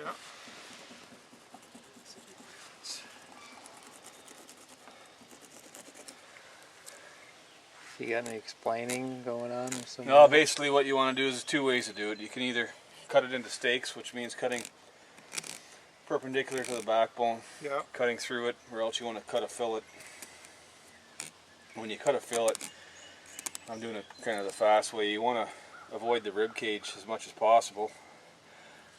Yeah. You got any explaining going on or something? No, basically what you want to do is two ways to do it. You can either cut it into stakes, which means cutting perpendicular to the backbone, Yeah. cutting through it, or else you want to cut a fillet. When you cut a fillet, I'm doing it kind of the fast way. You want to avoid the rib cage as much as possible,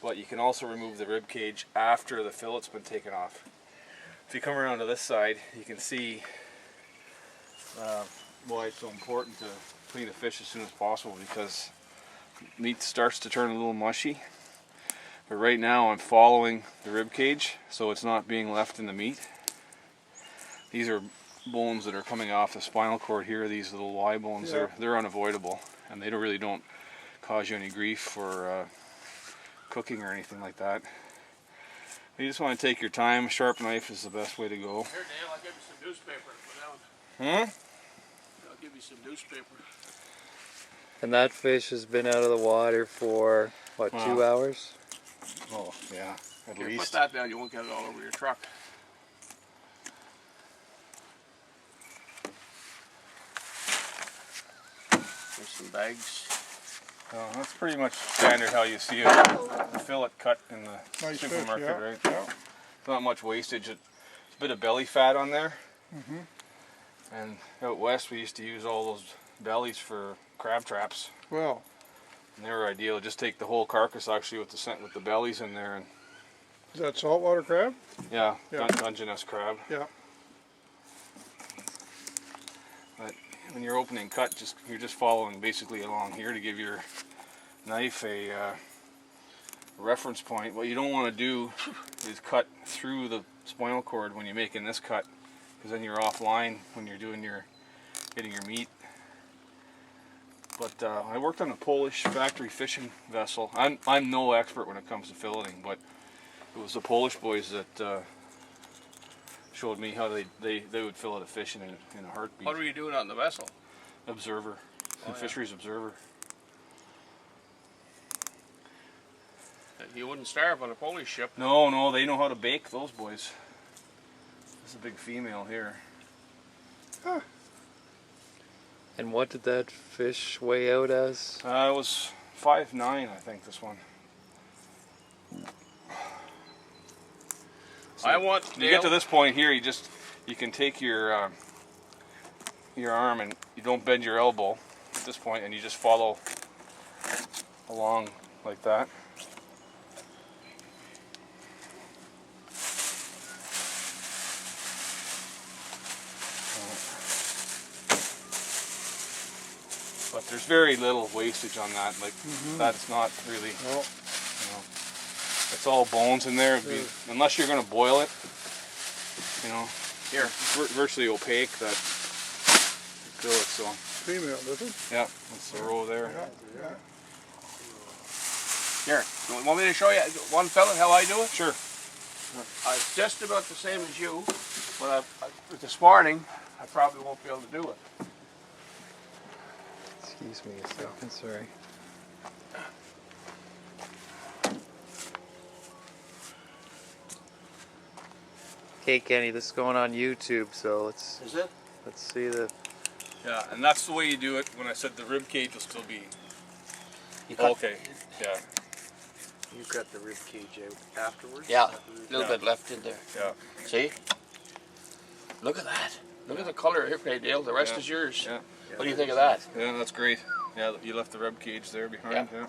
but you can also remove the rib cage after the fillet's been taken off. If you come around to this side, you can see why it's so important to clean a fish as soon as possible, because meat starts to turn a little mushy. But right now I'm following the rib cage, so it's not being left in the meat. These are bones that are coming off the spinal cord here, these little Y bones. Yeah. They're unavoidable, and they really don't cause you any grief for cooking or anything like that. You just want to take your time. A sharp knife is the best way to go. Here, Dale, I'll give you some newspaper to put down. I'll give you some newspaper. And that fish has been out of the water for, what, 2 hours? Oh, yeah, at Here, least. put that down, you won't get it all over your truck. There's some bags. Oh, that's pretty much standard how you see a fillet cut in the Nice supermarket, fish, yeah. right? Yeah. Not much wastage. It's a bit of belly fat on there. Mm-hmm. And out west we used to use all those bellies for crab traps. Well, And they were ideal. Just take the whole carcass actually with the bellies in there, and is that saltwater crab? yeah, Yeah. Dungeness crab. Yeah. But when you're opening cut, you're just following basically along here to give your knife a reference point. What you don't want to do is cut through the spinal cord when you're making this cut, because then you're offline when you're getting your meat. But I worked on a Polish factory fishing vessel. I'm no expert when it comes to filleting, but it was the Polish boys that showed me how they would fillet a fish in a heartbeat. What were you doing on the vessel? Observer, yeah. fisheries observer. You wouldn't starve on a Polish ship. No, they know how to bake, those boys. There's a big female here. Huh. And what did that fish weigh out as? It was 5'9", I think, this one. So I want when you get to this point here, you can take your arm and you don't bend your elbow at this point, and you just follow along like that. But there's very little wastage on that. Like that's not really. Well, It's all bones in there. Unless you're going to boil it, here. it's virtually opaque. That fillet. So female, does it? yeah, that's the row there. Yeah. Yeah. Here, you want me to show you one fillet how I do it? Sure. It's just about the same as you, but this morning I probably won't be able to do it. Excuse me a second, sorry. Okay, Kenny, this is going on YouTube, so let's Is it? see the. Yeah, and that's the way you do it. When I said the rib cage will still be You cut, okay. Yeah, You cut the rib cage out afterwards? Yeah, a little bit left in there. yeah, See? Look at that. Look at the color here, Dale. The rest Yeah. is yours. yeah, What do you think of that? yeah. That's great. Yeah, you left the rib cage there behind. Yeah. Yeah.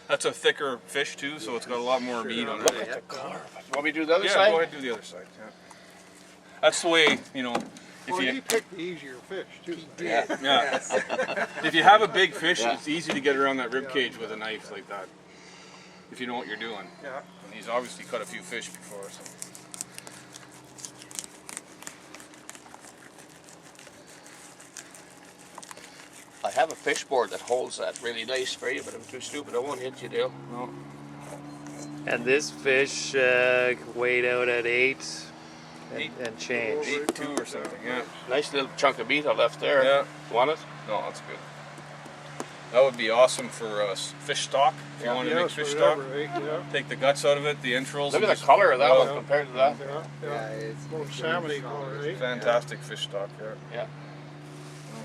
That's a thicker fish too, so it's got a lot more meat on it. Look at the color of it. You want me to do the other Yeah, side? go ahead, do the other side. Yeah. That's the way, if Well, you he picked the easier fish, too. yeah. If you have a big fish, Yeah. it's easy to get around that rib cage with a knife like that. If you know what you're doing. Yeah. And he's obviously cut a few fish before, so. I have a fish board that holds that really nice for you, but I'm too stupid. I won't hit you, Dale. No. And this fish weighed out at 8 and change. 8.2 or something, yeah. Nice little chunk of meat I left there. Yeah. Want it? No, that's good. That would be awesome for fish stock. If you want to make fish stock, take the guts out of it, the entrails. Look and at the just color of that boil one it. compared to that. Yeah, it's More salmony color, right? Fantastic fish stock there. Yeah.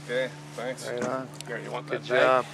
Okay, thanks. Right on. Here, you want Good that bag? job.